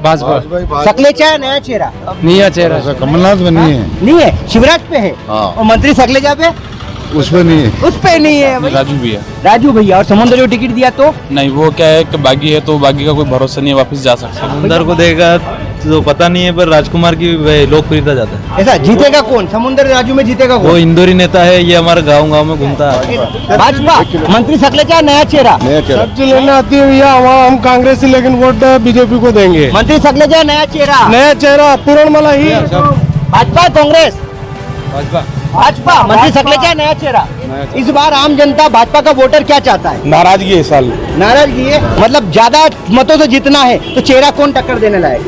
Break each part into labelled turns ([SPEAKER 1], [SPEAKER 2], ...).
[SPEAKER 1] भाजपा।
[SPEAKER 2] सकलेचा है नया चेहरा?
[SPEAKER 1] नया चेहरा
[SPEAKER 3] कमलनाथ में नहीं है,
[SPEAKER 2] नहीं है, शिवराज पे है।
[SPEAKER 3] हाँ।
[SPEAKER 2] और मंत्री सकलेजा पे?
[SPEAKER 3] उसमें नहीं है।
[SPEAKER 2] उस पे नहीं है भाई।
[SPEAKER 4] राजू भैया
[SPEAKER 2] राजू भैया। और समुद्र जो टिकट दिया तो?
[SPEAKER 4] नहीं, वो क्या है कि बागी है तो बागी का कोई भरोसा नहीं है, वापस जा सकता है।
[SPEAKER 5] समुंदर को देगा तो पता नहीं है, पर राजकुमार की लोकप्रियता ज्यादा है।
[SPEAKER 2] ऐसा जीतेगा कौन? समुद्र राजू में जीतेगा
[SPEAKER 5] वो
[SPEAKER 2] कौन?
[SPEAKER 5] इंदौरी नेता है, ये हमारे गांव में घूमता है।
[SPEAKER 2] भाजपा। मंत्री सकलेचा है नया चेहरा?
[SPEAKER 3] नया चेहरा।
[SPEAKER 1] सब्जी लेने आती है भैया, वहाँ हम कांग्रेस ही, लेकिन वोट बीजेपी को देंगे।
[SPEAKER 2] मंत्री सकलेचा है नया चेहरा?
[SPEAKER 1] नया चेहरा पूरणमाला ही।
[SPEAKER 2] भाजपा कांग्रेस? भाजपा। मंत्री सकलेचा है नया चेहरा? इस बार आम जनता भाजपा का वोटर क्या चाहता है?
[SPEAKER 1] नाराजगी है साल।
[SPEAKER 2] नाराजगी है, मतलब ज्यादा मतों से जीतना है तो चेहरा कौन टक्कर देने लायक?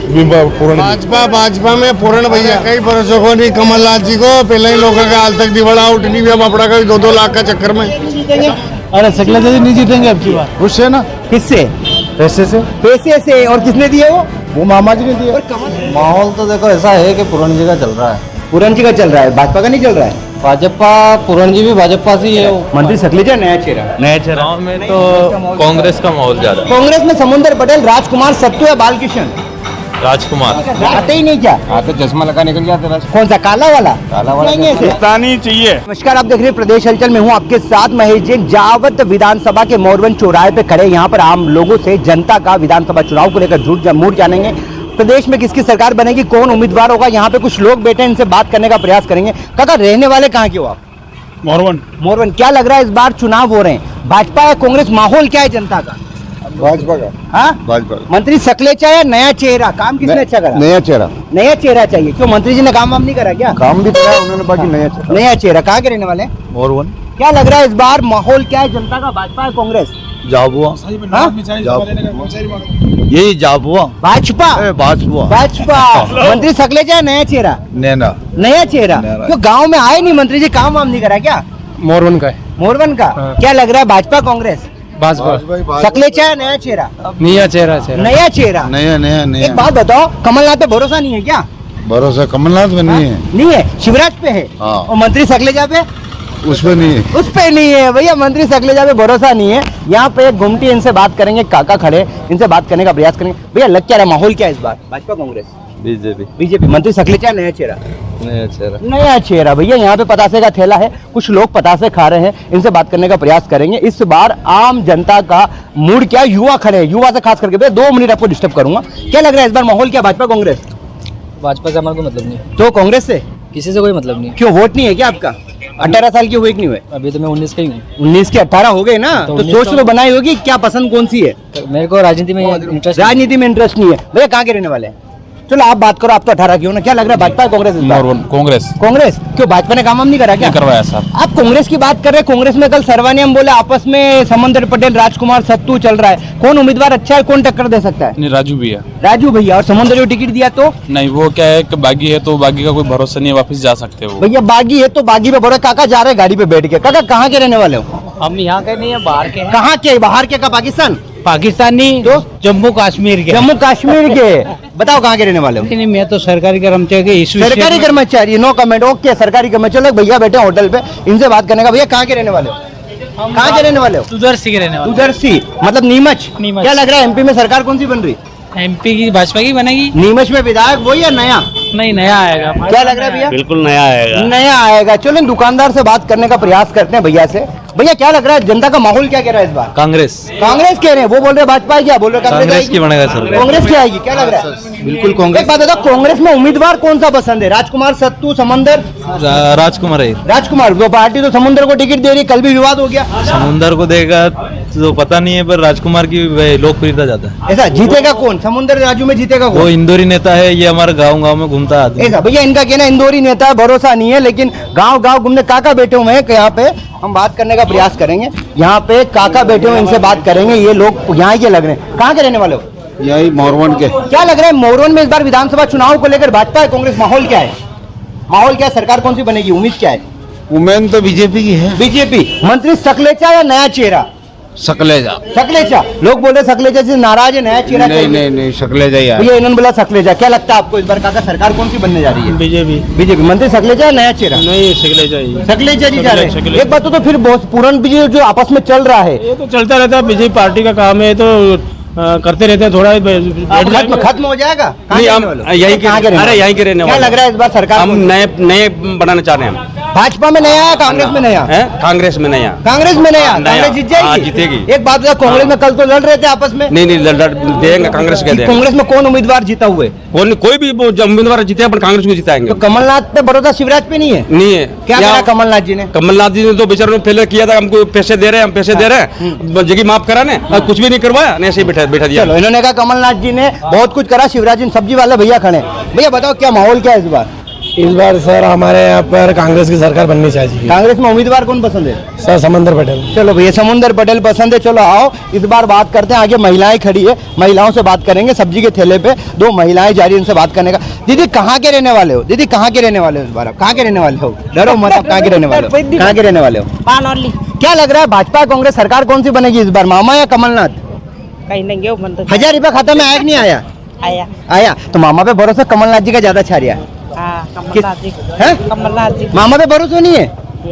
[SPEAKER 1] भाजपा में पूर्ण भैया कई भरोसे को नहीं, कमलनाथ जी को पहले ही लोगों का हाल तक दिवाला उठ नहीं हुआ, अपना का 2-2 लाख का चक्कर में।
[SPEAKER 2] अरे सकलेचा जी नहीं जीतेंगे अब की बार।
[SPEAKER 1] उससे ना
[SPEAKER 2] किससे?
[SPEAKER 1] पैसे से।
[SPEAKER 2] पैसे से। और किसने दिए वो
[SPEAKER 1] मामा जी ने दिया।
[SPEAKER 2] और कमल
[SPEAKER 5] माहौल तो देखो ऐसा है कि पूरण जी का चल रहा है।
[SPEAKER 2] पूरन जी का चल रहा है, भाजपा का नहीं चल रहा है।
[SPEAKER 5] भाजपा, पूरण जी भी भाजपा से ही है।
[SPEAKER 2] मंत्री सकलेचा नया चेहरा?
[SPEAKER 5] नया चेहरा गाँव में तो कांग्रेस का माहौल ज्यादा।
[SPEAKER 2] कांग्रेस में समुंदर पटेल, राजकुमार, सत्तू या बालकिशन?
[SPEAKER 5] राजकुमार
[SPEAKER 2] आते ही नहीं क्या?
[SPEAKER 3] आते चश्मा लगा निकल जाते बस।
[SPEAKER 2] कौन सा, काला वाला?
[SPEAKER 3] काला वाला
[SPEAKER 2] नहीं ऐसे।
[SPEAKER 1] चाहिए।
[SPEAKER 2] नमस्कार, आप देख रहे हैं प्रदेश हलचल में हूं आपके साथ महेश जैन। जावत विधानसभा के मोरवन चौराहे पे खड़े, यहाँ पर आम लोगों से जनता का विधानसभा चुनाव को लेकर मूड जानेंगे। प्रदेश में किसकी सरकार बनेगी, कौन उम्मीदवार होगा, यहाँ पे कुछ लोग बैठे हैं, इनसे बात करने का प्रयास करेंगे। काका, रहने वाले कहाँ के हो आप?
[SPEAKER 1] मोरवन।
[SPEAKER 2] मोरवन। क्या लग रहा है इस बार चुनाव हो रहे हैं, भाजपा या कांग्रेस, माहौल क्या है जनता का?
[SPEAKER 3] भाजपा का।
[SPEAKER 2] हाँ,
[SPEAKER 3] भाजपा।
[SPEAKER 2] मंत्री सकलेचा या नया चेहरा? काम किसने अच्छा करा?
[SPEAKER 3] नया चेहरा।
[SPEAKER 2] नया चेहरा चाहिए। क्यों, मंत्री जी ने काम वाम नहीं करा क्या?
[SPEAKER 3] काम भी करा उन्होंने, बाकी नया चेहरा।
[SPEAKER 2] नया चेहरा। कहाँ के रहने वाले?
[SPEAKER 5] मोरवन।
[SPEAKER 2] क्या लग रहा है इस बार माहौल क्या है जनता का, भाजपा या कांग्रेस?
[SPEAKER 5] जाबुआ।
[SPEAKER 2] हाँ?
[SPEAKER 5] यही जाबुआ।
[SPEAKER 2] भाजपा।
[SPEAKER 5] भाजपा।
[SPEAKER 2] भाजपा। मंत्री सकलेचा या नया चेहरा?
[SPEAKER 5] नैना।
[SPEAKER 2] नया चेहरा। क्यों, गांव में आए नहीं मंत्री जी, काम वाम नहीं करा क्या?
[SPEAKER 1] मोरवन का है।
[SPEAKER 2] मोरवन का। क्या लग रहा है, भाजपा कांग्रेस?
[SPEAKER 1] भाजपा।
[SPEAKER 2] सकलेचा या नया चेहरा?
[SPEAKER 1] नया चेहरा
[SPEAKER 2] नया चेहरा।
[SPEAKER 3] नया नया नया।
[SPEAKER 2] एक बात बताओ, कमलनाथ पे भरोसा नहीं है क्या?
[SPEAKER 3] भरोसा कमलनाथ में नहीं है,
[SPEAKER 2] नहीं है, शिवराज पे है।
[SPEAKER 3] हाँ।
[SPEAKER 2] और मंत्री सकलेजा पे?
[SPEAKER 3] उसमें नहीं है।
[SPEAKER 2] उस पे नहीं है भैया, मंत्री सकलेजा पे भरोसा नहीं है। यहाँ पे एक घुमटी, इनसे बात करेंगे, काका खड़े, इनसे बात करने का प्रयास करेंगे। भैया, लग क्या रहा, माहौल क्या है इस बार, भाजपा कांग्रेस?
[SPEAKER 5] बीजेपी।
[SPEAKER 2] बीजेपी। मंत्री सकलेचा नया चेहरा?
[SPEAKER 5] नया चेहरा।
[SPEAKER 2] नया चेहरा। भैया, यहाँ पे पतासे का थैला है, कुछ लोग पतासे खा रहे हैं, इनसे बात करने का प्रयास करेंगे। इस बार आम जनता का मूड क्या? युवा खड़े हैं, युवा से खास करके। भैया 2 मिनट आपको डिस्टर्ब करूंगा। क्या लग रहा है इस बार माहौल क्या, भाजपा कांग्रेस?
[SPEAKER 6] भाजपा से हमारे को मतलब नहीं,
[SPEAKER 2] तो कांग्रेस से?
[SPEAKER 6] किसी से कोई मतलब नहीं।
[SPEAKER 2] क्यों, वोट नहीं है क्या आपका? 18 साल के हुए कि नहीं हुए?
[SPEAKER 6] अभी तो मैं 19 का ही हूँ।
[SPEAKER 2] 19 के 18 हो गए ना,
[SPEAKER 6] तो
[SPEAKER 2] तो
[SPEAKER 6] 19
[SPEAKER 2] सोच तो बनाई होगी क्या पसंद कौन सी है।
[SPEAKER 6] तो मेरे को राजनीति में इंटरेस्ट।
[SPEAKER 2] राजनीति में इंटरेस्ट नहीं है। भैया, कहाँ के रहने वाले हैं? चलो आप बात करो, आप तो 18 की हो ना। क्या लग रहा है, भाजपा कांग्रेस इस बार?
[SPEAKER 4] कांग्रेस
[SPEAKER 2] कांग्रेस। क्यों, भाजपा ने काम हम नहीं करा क्या?
[SPEAKER 4] करवाया साहब।
[SPEAKER 2] आप कांग्रेस की बात कर रहे हैं। कांग्रेस में कल सर्वानियम बोले, आपस में समंदर पटेल, राजकुमार, सत्तू चल रहा है। कौन उम्मीदवार अच्छा है, कौन टक्कर दे सकता है?
[SPEAKER 4] नहीं, राजू भैया।
[SPEAKER 2] राजू भैया। और समुद्र जो टिकट दिया तो?
[SPEAKER 4] नहीं, वो क्या है कि बागी है तो बागी का कोई भरोसा नहीं है, वापस जा सकते हो।
[SPEAKER 2] भैया, बागी है तो बागी पे बोला। काका जा रहे गाड़ी पे बैठ के। काका, कहाँ के रहने वाले हो?
[SPEAKER 6] हम यहाँ के नहीं है, बाहर के हैं।
[SPEAKER 2] कहाँ के? बाहर के का? पाकिस्तान?
[SPEAKER 6] पाकिस्तानी
[SPEAKER 2] तो?
[SPEAKER 6] जम्मू कश्मीर के।
[SPEAKER 2] जम्मू कश्मीर के। बताओ कहाँ के रहने वाले हो?
[SPEAKER 6] नहीं, मैं तो सरकारी कर्मचारी।
[SPEAKER 2] सरकारी कर्मचारी। No comment. ओके, सरकारी कर्मचारी। भैया बैठे हैं होटल पे, इनसे बात करने का। भैया, कहाँ के रहने वाले हो? कहाँ के रहने वाले हो?
[SPEAKER 6] उधरसी के रहने वाले।
[SPEAKER 2] उधरसी मतलब नीमच।
[SPEAKER 6] नीमच।
[SPEAKER 2] क्या लग रहा है, एमपी में सरकार कौन सी बन रही?
[SPEAKER 6] एमपी की भाजपा की बनेगी।
[SPEAKER 2] नीमच में विधायक वही या नया?
[SPEAKER 6] नहीं, नया आएगा।
[SPEAKER 2] क्या लग रहा है भैया?
[SPEAKER 5] बिल्कुल नया आएगा।
[SPEAKER 2] नया आएगा। चलो दुकानदार से बात करने का प्रयास करते हैं भैया से। भैया, क्या लग रहा है, जनता का माहौल क्या कह रहा है इस बार?
[SPEAKER 5] कांग्रेस।
[SPEAKER 2] कांग्रेस कह रहे हैं, वो बोल रहे भाजपा है, क्या बोल रहे?
[SPEAKER 5] कांग्रेस की बनेगा सर।
[SPEAKER 2] कांग्रेस की आएगी। क्या लग रहा है?
[SPEAKER 5] बिल्कुल कांग्रेस।
[SPEAKER 2] एक बात बताओ, कांग्रेस में उम्मीदवार कौन सा पसंद है, राजकुमार, सत्तू, समंदर?
[SPEAKER 5] राजकुमार है।
[SPEAKER 2] राजकुमार। वो पार्टी तो समुद्र को टिकट दे रही, कल भी विवाद हो गया।
[SPEAKER 5] समुंदर को देगा तो पता नहीं है, पर राजकुमार की लोकप्रियता ज्यादा है।
[SPEAKER 2] ऐसा जीतेगा कौन, समुद्र राजू में जीतेगा
[SPEAKER 5] वो
[SPEAKER 2] कौन?
[SPEAKER 5] इंदौरी नेता है, ये हमारे गांव में घूमता है।
[SPEAKER 2] ऐसा। भैया, इनका कहना इंदौरी नेता है, भरोसा नहीं है, लेकिन गांव गांव घूमने। काका बैठे हुए हैं यहाँ पे, हम बात करने का प्रयास करेंगे। यहाँ पे काका बैठे हुए, इनसे बात करेंगे। ये लोग यहाँ के लग रहे हैं। कहाँ के रहने वाले हो?
[SPEAKER 3] यही मोरवन के।
[SPEAKER 2] क्या लग रहा है, मोरवन में इस बार विधानसभा चुनाव को लेकर भाजपा है कांग्रेस, माहौल क्या है? माहौल क्या है, सरकार कौन सी बनेगी, उम्मीद क्या है?
[SPEAKER 3] उम्मीद तो बीजेपी की है।
[SPEAKER 2] बीजेपी। मंत्री सकलेचा या नया चेहरा?
[SPEAKER 3] सकलेजा।
[SPEAKER 2] सकलेचा। लोग बोल रहे सकलेचा से नाराज है, नया चेहरा
[SPEAKER 3] नहीं
[SPEAKER 2] चाहिए।
[SPEAKER 3] नहीं नहीं, सकलेजा ही है।
[SPEAKER 2] भैया, इन्होंने बोला सकलेचा। क्या लगता है आपको इस बार काका, सरकार कौन सी बनने जा रही है?
[SPEAKER 1] बीजेपी।
[SPEAKER 2] बीजेपी। मंत्री सकलेचा या नया चेहरा?
[SPEAKER 1] नहीं, सकलेजा ही।
[SPEAKER 2] सकलेचा जी जा रहे हैं। एक बात तो फिर बहुत पूरन भी जो आपस में चल रहा है,
[SPEAKER 1] ये तो चलता रहता है, बीजेपी पार्टी का काम है, तो
[SPEAKER 7] करते रहते हैं थोड़ा
[SPEAKER 2] अब खत्म हो जाएगा। कहाँ
[SPEAKER 8] नहीं
[SPEAKER 2] के
[SPEAKER 8] हम
[SPEAKER 2] रहने वाले हो?
[SPEAKER 8] यहीं के
[SPEAKER 2] कहाँ के रहने
[SPEAKER 8] अरे
[SPEAKER 2] वाले?
[SPEAKER 8] यहीं के रहने
[SPEAKER 2] क्या
[SPEAKER 8] वाले
[SPEAKER 2] लग रहा है इस बार सरकार
[SPEAKER 8] हम
[SPEAKER 2] को?
[SPEAKER 8] नए बनाना चाह रहे हैं हम
[SPEAKER 2] भाजपा में नया है, कांग्रेस में नया?
[SPEAKER 8] हैं? कांग्रेस में नया
[SPEAKER 2] कांग्रेस में नया?
[SPEAKER 8] नया।
[SPEAKER 2] कांग्रेस जीत जाएगी?
[SPEAKER 8] हाँ, जीतेगी।
[SPEAKER 2] एक बात बताओ, कांग्रेस में कल तो लड़ रहे थे आपस में।
[SPEAKER 8] नहीं देंगे कांग्रेस के देंगे
[SPEAKER 2] कांग्रेस में कौन उम्मीदवार जीता हुए?
[SPEAKER 8] कोई भी उम्मीदवार जीते अपन कांग्रेस को जिताएंगे
[SPEAKER 2] तो कमलनाथ पे भरोसा शिवराज पे नहीं है?
[SPEAKER 8] नहीं है
[SPEAKER 2] क्या करा कमलनाथ जी ने?
[SPEAKER 8] कमलनाथ जी ने तो बेचारों ने पहले किया था, हमको पैसे दे रहे हैं, हम पैसे दे रहे हैं, जगह माफ कराने और कुछ भी नहीं करवाया, ऐसे ही बैठा दिया।
[SPEAKER 2] चलो, इन्होंने कहा कमलनाथ जी ने बहुत कुछ करा, शिवराज जी सब्जी वाले भैया खड़े हैं। भैया बताओ क्या माहौल क्या है इस बार?
[SPEAKER 7] इस बार सर हमारे यहाँ पर कांग्रेस की सरकार बननी चाहिए।
[SPEAKER 2] कांग्रेस में उम्मीदवार कौन पसंद है?
[SPEAKER 7] सर समंदर पटेल।
[SPEAKER 2] चलो भैया, समुंदर पटेल पसंद है। चलो आओ इस बार बात करते हैं, आगे महिलाएं खड़ी है, महिलाओं से बात करेंगे। सब्जी के ठेले पे दो महिलाएं जा रही है, इनसे बात करने का। दीदी कहाँ के रहने वाले हो? दीदी कहाँ के रहने वाले हो? इस बार आप कहाँ के रहने वाले हो? डरो मत, आप कहाँ के रहने वाले हो? कहाँ के रहने वाले हो?
[SPEAKER 9] पानौली।
[SPEAKER 2] क्या लग रहा है भाजपा कांग्रेस सरकार कौन सी बनेगी इस बार, मामा या कमलनाथ?
[SPEAKER 9] कहीं नहीं गए मन तो
[SPEAKER 2] 1000 रुपया खाता में आया कि नहीं आया?
[SPEAKER 9] आया।
[SPEAKER 2] आया तो मामा पे भरोसा, कमलनाथ जी का ज्यादा छा रहा है।
[SPEAKER 9] हाँ, कमलनाथ जी।
[SPEAKER 2] हैं?
[SPEAKER 9] कमलनाथ जी।
[SPEAKER 2] मामा पे भरोसा नहीं है?